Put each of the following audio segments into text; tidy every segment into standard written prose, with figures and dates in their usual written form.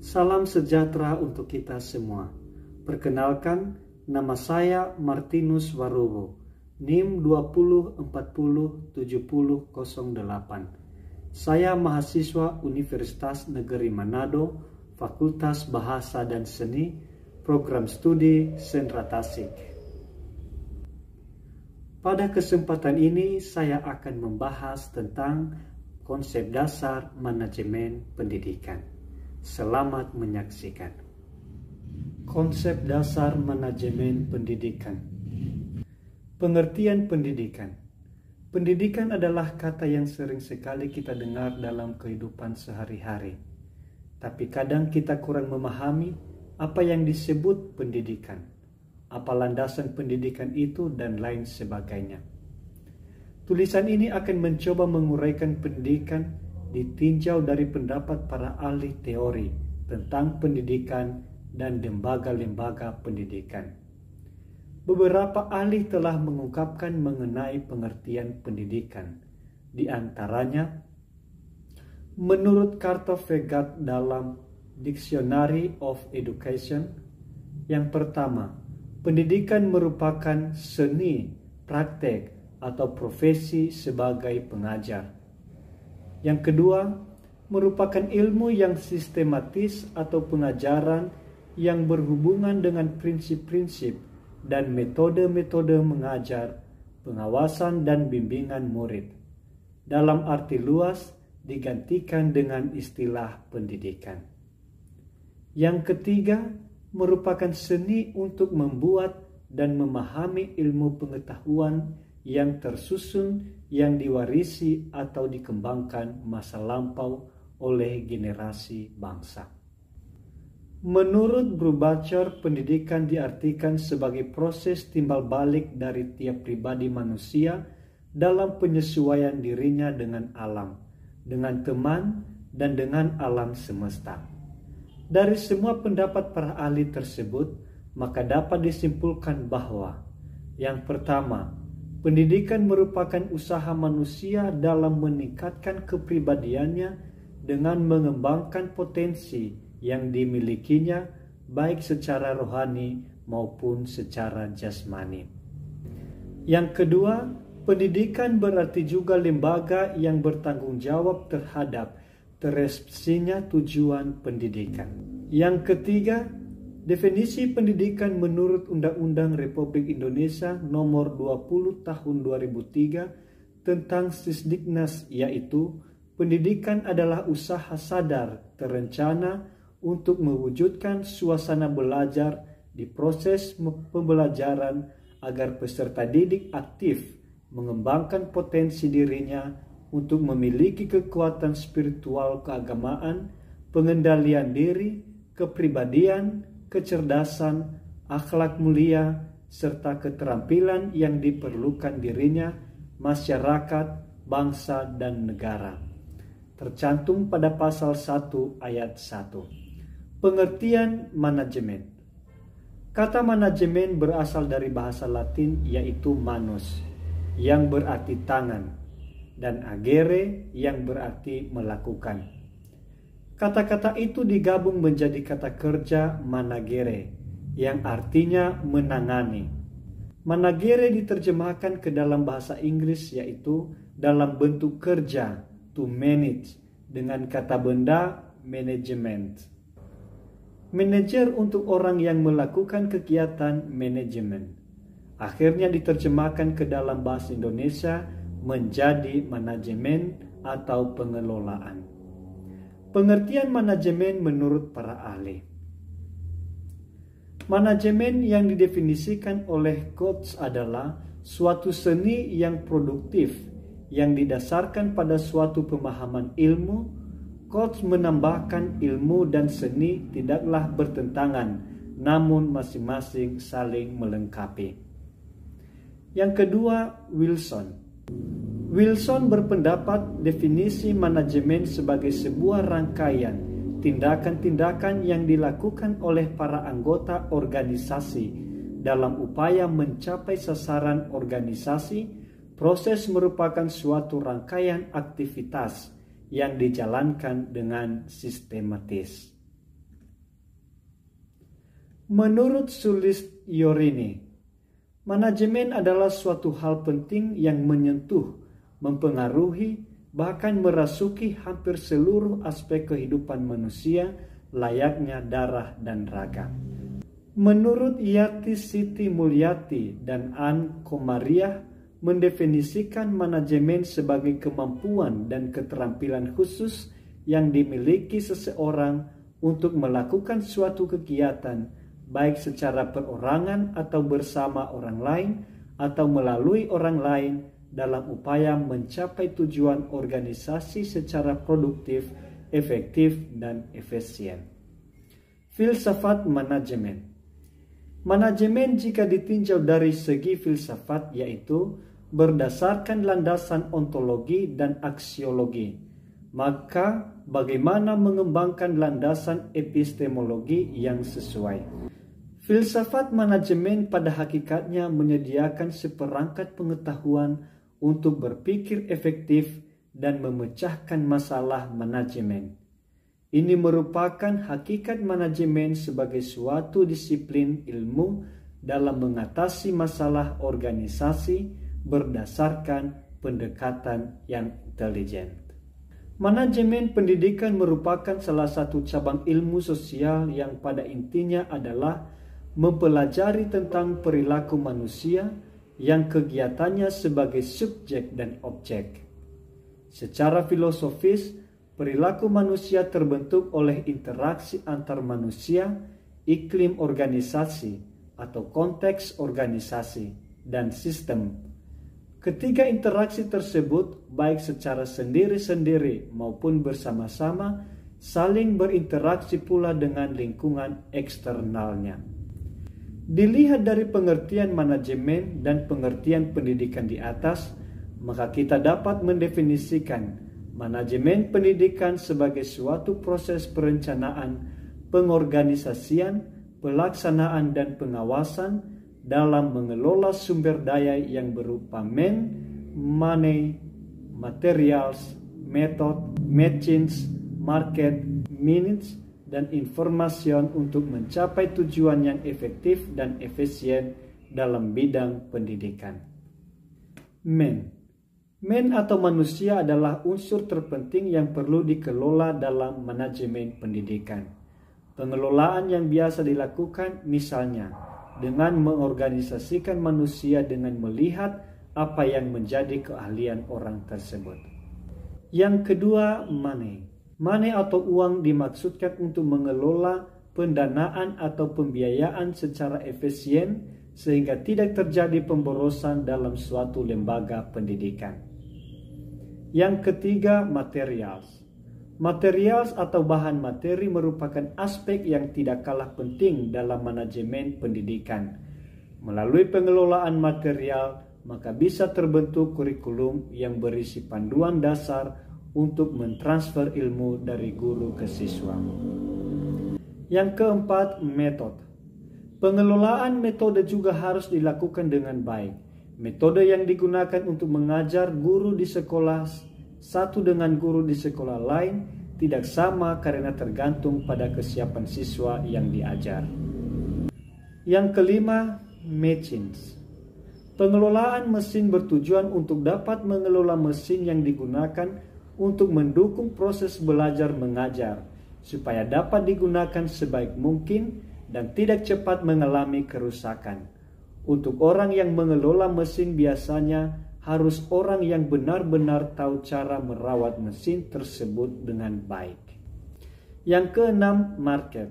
Salam sejahtera untuk kita semua. Perkenalkan, nama saya Martinus Warowo, NIM 20407008. Saya mahasiswa Universitas Negeri Manado, Fakultas Bahasa dan Seni, Program Studi Sentra Tasik. Pada kesempatan ini saya akan membahas tentang konsep dasar manajemen pendidikan. Selamat menyaksikan. Konsep dasar manajemen pendidikan. Pengertian pendidikan. Pendidikan adalah kata yang sering sekali kita dengar dalam kehidupan sehari-hari. Tapi kadang kita kurang memahami apa yang disebut pendidikan, apa landasan pendidikan itu, dan lain sebagainya. Tulisan ini akan mencoba menguraikan pendidikan ditinjau dari pendapat para ahli teori tentang pendidikan dan lembaga-lembaga pendidikan. Beberapa ahli telah mengungkapkan mengenai pengertian pendidikan. Di antaranya, menurut Carter Vegat dalam Dictionary of Education, yang pertama, pendidikan merupakan seni, praktek, atau profesi sebagai pengajar. Yang kedua, merupakan ilmu yang sistematis atau pengajaran yang berhubungan dengan prinsip-prinsip dan metode-metode mengajar, pengawasan dan bimbingan murid. Dalam arti luas, digantikan dengan istilah pendidikan. Yang ketiga, merupakan seni untuk membuat dan memahami ilmu pengetahuan yang tersusun, yang diwarisi atau dikembangkan masa lampau oleh generasi bangsa. Menurut Brubacher, pendidikan diartikan sebagai proses timbal balik dari tiap pribadi manusia dalam penyesuaian dirinya dengan alam, dengan teman, dan dengan alam semesta. Dari semua pendapat para ahli tersebut, maka dapat disimpulkan bahwa yang pertama, pendidikan merupakan usaha manusia dalam meningkatkan kepribadiannya dengan mengembangkan potensi yang dimilikinya baik secara rohani maupun secara jasmani. Yang kedua, pendidikan berarti juga lembaga yang bertanggung jawab terhadap terrealisasinya tujuan pendidikan. Yang ketiga, definisi pendidikan menurut Undang-Undang Republik Indonesia Nomor 20 Tahun 2003 tentang Sisdiknas, yaitu pendidikan adalah usaha sadar terencana untuk mewujudkan suasana belajar di proses pembelajaran agar peserta didik aktif mengembangkan potensi dirinya untuk memiliki kekuatan spiritual keagamaan, pengendalian diri, kepribadian, kecerdasan, akhlak mulia, serta keterampilan yang diperlukan dirinya, masyarakat, bangsa, dan negara. Tercantum pada pasal 1 ayat 1. Pengertian manajemen. Kata manajemen berasal dari bahasa Latin yaitu manus, yang berarti tangan, dan agere yang berarti melakukan. Kata-kata itu digabung menjadi kata kerja managere, yang artinya menangani. Managere diterjemahkan ke dalam bahasa Inggris yaitu dalam bentuk kerja, to manage, dengan kata benda management. Manajer untuk orang yang melakukan kegiatan manajemen. Akhirnya diterjemahkan ke dalam bahasa Indonesia menjadi manajemen atau pengelolaan. Pengertian manajemen menurut para ahli. Manajemen yang didefinisikan oleh Coates adalah suatu seni yang produktif yang didasarkan pada suatu pemahaman ilmu. Coates menambahkan ilmu dan seni tidaklah bertentangan, namun masing-masing saling melengkapi. Yang kedua, Wilson berpendapat definisi manajemen sebagai sebuah rangkaian tindakan-tindakan yang dilakukan oleh para anggota organisasi dalam upaya mencapai sasaran organisasi. Proses merupakan suatu rangkaian aktivitas yang dijalankan dengan sistematis. Menurut Sulistyorini, manajemen adalah suatu hal penting yang menyentuh, mempengaruhi, bahkan merasuki hampir seluruh aspek kehidupan manusia, layaknya darah dan raga. Menurut Yati Siti Mulyati dan Ann Komariah, mendefinisikan manajemen sebagai kemampuan dan keterampilan khusus yang dimiliki seseorang untuk melakukan suatu kegiatan, baik secara perorangan atau bersama orang lain, atau melalui orang lain dalam upaya mencapai tujuan organisasi secara produktif, efektif, dan efisien. Filsafat manajemen. Manajemen jika ditinjau dari segi filsafat yaitu berdasarkan landasan ontologi dan aksiologi. Maka bagaimana mengembangkan landasan epistemologi yang sesuai? Filsafat manajemen pada hakikatnya menyediakan seperangkat pengetahuan untuk berpikir efektif dan memecahkan masalah manajemen. Ini merupakan hakikat manajemen sebagai suatu disiplin ilmu dalam mengatasi masalah organisasi berdasarkan pendekatan yang intelijen. Manajemen pendidikan merupakan salah satu cabang ilmu sosial yang pada intinya adalah mempelajari tentang perilaku manusia yang kegiatannya sebagai subjek dan objek. Secara filosofis, perilaku manusia terbentuk oleh interaksi antar manusia, iklim organisasi atau konteks organisasi, dan sistem. Ketiga interaksi tersebut, baik secara sendiri-sendiri maupun bersama-sama, saling berinteraksi pula dengan lingkungan eksternalnya. Dilihat dari pengertian manajemen dan pengertian pendidikan di atas, maka kita dapat mendefinisikan manajemen pendidikan sebagai suatu proses perencanaan, pengorganisasian, pelaksanaan, dan pengawasan dalam mengelola sumber daya yang berupa money, materials, method, machines, market, means, dan informasi untuk mencapai tujuan yang efektif dan efisien dalam bidang pendidikan. Men atau manusia adalah unsur terpenting yang perlu dikelola dalam manajemen pendidikan. Pengelolaan yang biasa dilakukan misalnya dengan mengorganisasikan manusia dengan melihat apa yang menjadi keahlian orang tersebut. Yang kedua, money. Money atau uang dimaksudkan untuk mengelola pendanaan atau pembiayaan secara efisien sehingga tidak terjadi pemborosan dalam suatu lembaga pendidikan. Yang ketiga, materials. Materials atau bahan materi merupakan aspek yang tidak kalah penting dalam manajemen pendidikan. Melalui pengelolaan material, maka bisa terbentuk kurikulum yang berisi panduan dasar untuk mentransfer ilmu dari guru ke siswa. Yang keempat, metode. Pengelolaan metode juga harus dilakukan dengan baik. Metode yang digunakan untuk mengajar guru di sekolah satu dengan guru di sekolah lain tidak sama karena tergantung pada kesiapan siswa yang diajar. Yang kelima, machines. Pengelolaan mesin bertujuan untuk dapat mengelola mesin yang digunakan untuk mendukung proses belajar mengajar, supaya dapat digunakan sebaik mungkin dan tidak cepat mengalami kerusakan. Untuk orang yang mengelola mesin biasanya harus orang yang benar-benar tahu cara merawat mesin tersebut dengan baik. Yang keenam, market.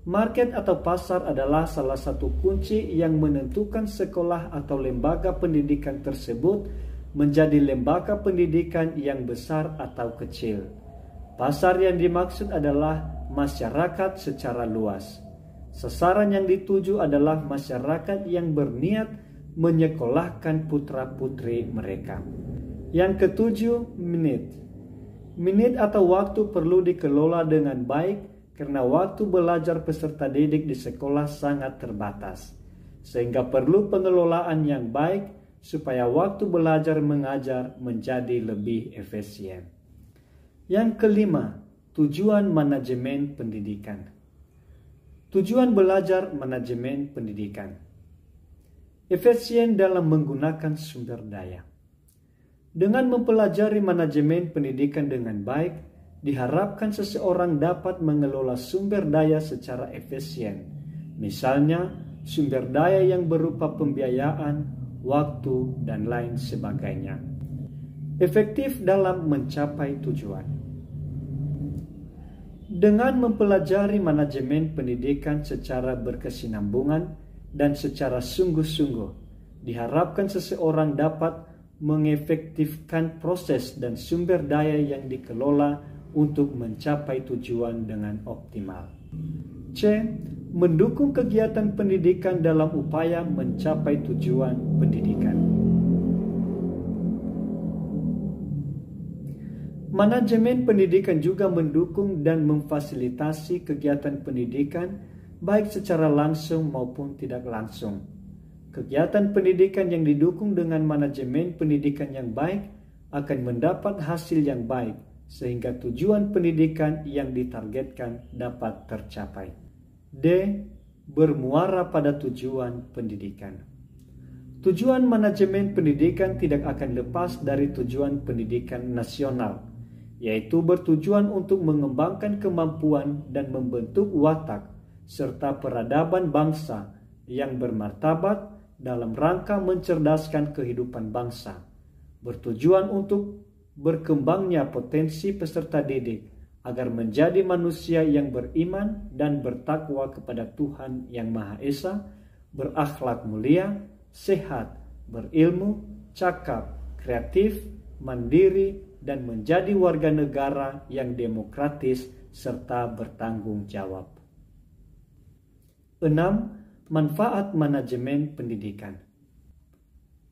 Market atau pasar adalah salah satu kunci yang menentukan sekolah atau lembaga pendidikan tersebut menjadi lembaga pendidikan yang besar atau kecil. Pasar yang dimaksud adalah masyarakat secara luas. Sasaran yang dituju adalah masyarakat yang berniat menyekolahkan putra-putri mereka. Yang ketujuh, menit. Menit atau waktu perlu dikelola dengan baik karena waktu belajar peserta didik di sekolah sangat terbatas, sehingga perlu pengelolaan yang baik supaya waktu belajar mengajar menjadi lebih efisien. Yang kelima, tujuan manajemen pendidikan. Tujuan belajar manajemen pendidikan. Efisien dalam menggunakan sumber daya. Dengan mempelajari manajemen pendidikan dengan baik, diharapkan seseorang dapat mengelola sumber daya secara efisien. Misalnya, sumber daya yang berupa pembiayaan, waktu, dan lain sebagainya. Efektif dalam mencapai tujuan. Dengan mempelajari manajemen pendidikan secara berkesinambungan dan secara sungguh-sungguh, diharapkan seseorang dapat mengefektifkan proses dan sumber daya yang dikelola untuk mencapai tujuan dengan optimal. C. Mendukung kegiatan pendidikan dalam upaya mencapai tujuan pendidikan. Manajemen pendidikan juga mendukung dan memfasilitasi kegiatan pendidikan baik secara langsung maupun tidak langsung. Kegiatan pendidikan yang didukung dengan manajemen pendidikan yang baik akan mendapat hasil yang baik sehingga tujuan pendidikan yang ditargetkan dapat tercapai. D. Bermuara pada tujuan pendidikan. Tujuan manajemen pendidikan tidak akan lepas dari tujuan pendidikan nasional, yaitu bertujuan untuk mengembangkan kemampuan dan membentuk watak serta peradaban bangsa yang bermartabat dalam rangka mencerdaskan kehidupan bangsa, bertujuan untuk berkembangnya potensi peserta didik agar menjadi manusia yang beriman dan bertakwa kepada Tuhan Yang Maha Esa, berakhlak mulia, sehat, berilmu, cakap, kreatif, mandiri, dan menjadi warga negara yang demokratis serta bertanggung jawab. 6. Manfaat manajemen pendidikan.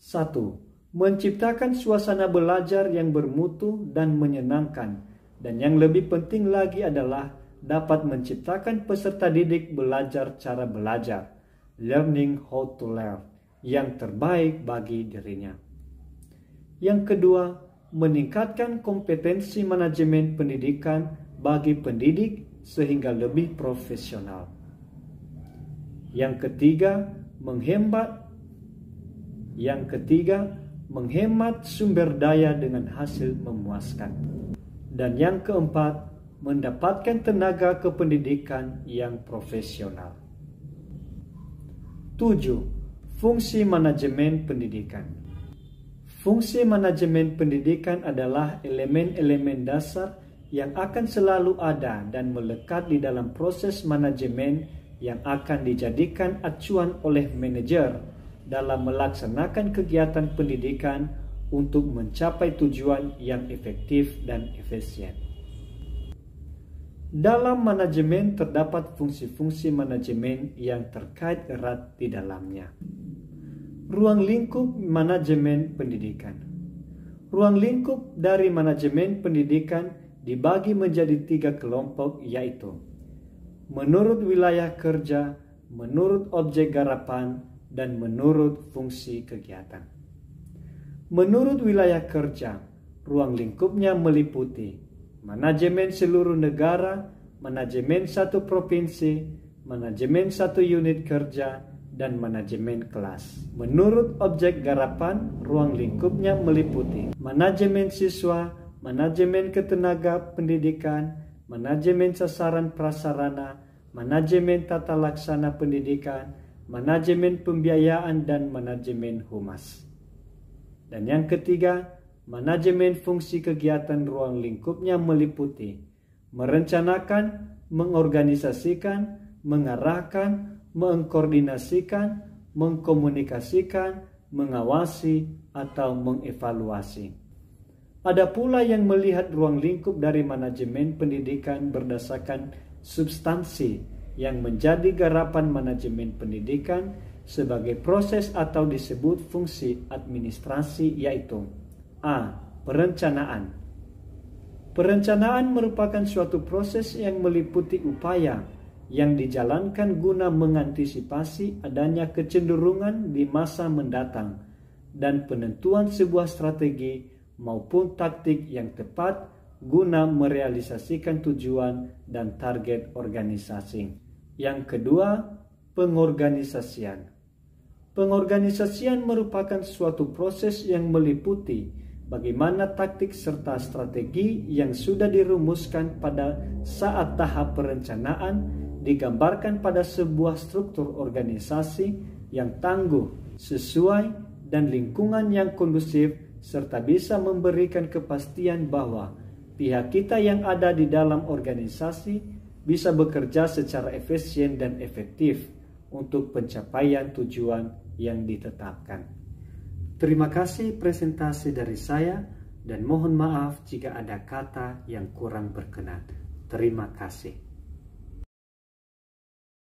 1. Menciptakan suasana belajar yang bermutu dan menyenangkan, dan yang lebih penting lagi adalah dapat menciptakan peserta didik belajar cara belajar, learning how to learn, yang terbaik bagi dirinya. Yang kedua, meningkatkan kompetensi manajemen pendidikan bagi pendidik sehingga lebih profesional. Yang ketiga, menghemat sumber daya dengan hasil memuaskan. Dan yang keempat, mendapatkan tenaga kependidikan yang profesional. 7. Fungsi manajemen pendidikan. Fungsi manajemen pendidikan adalah elemen-elemen dasar yang akan selalu ada dan melekat di dalam proses manajemen yang akan dijadikan acuan oleh manajer dalam melaksanakan kegiatan pendidikan untuk mencapai tujuan yang efektif dan efisien. Dalam manajemen terdapat fungsi-fungsi manajemen yang terkait erat di dalamnya. Ruang lingkup manajemen pendidikan. Ruang lingkup dari manajemen pendidikan dibagi menjadi 3 kelompok, yaitu menurut wilayah kerja, menurut objek garapan, dan menurut fungsi kegiatan. Menurut wilayah kerja, ruang lingkupnya meliputi manajemen seluruh negara, manajemen satu provinsi, manajemen satu unit kerja, dan manajemen kelas. Menurut objek garapan, ruang lingkupnya meliputi manajemen siswa, manajemen ketenaga pendidikan, manajemen sasaran prasarana, manajemen tata laksana pendidikan, manajemen pembiayaan, dan manajemen humas. Dan yang ketiga, manajemen fungsi kegiatan ruang lingkupnya meliputi merencanakan, mengorganisasikan, mengarahkan, mengkoordinasikan, mengkomunikasikan, mengawasi, atau mengevaluasi. Ada pula yang melihat ruang lingkup dari manajemen pendidikan berdasarkan substansi yang menjadi garapan manajemen pendidikan sebagai proses atau disebut fungsi administrasi, yaitu A. Perencanaan. Perencanaan merupakan suatu proses yang meliputi upaya yang dijalankan guna mengantisipasi adanya kecenderungan di masa mendatang dan penentuan sebuah strategi maupun taktik yang tepat guna merealisasikan tujuan dan target organisasi. Yang kedua, pengorganisasian. Pengorganisasian merupakan suatu proses yang meliputi bagaimana taktik serta strategi yang sudah dirumuskan pada saat tahap perencanaan digambarkan pada sebuah struktur organisasi yang tangguh, sesuai, dan lingkungan yang kondusif, serta bisa memberikan kepastian bahwa pihak kita yang ada di dalam organisasi bisa bekerja secara efisien dan efektif untuk pencapaian tujuan yang ditetapkan. Terima kasih presentasi dari saya dan mohon maaf jika ada kata yang kurang berkenan. Terima kasih.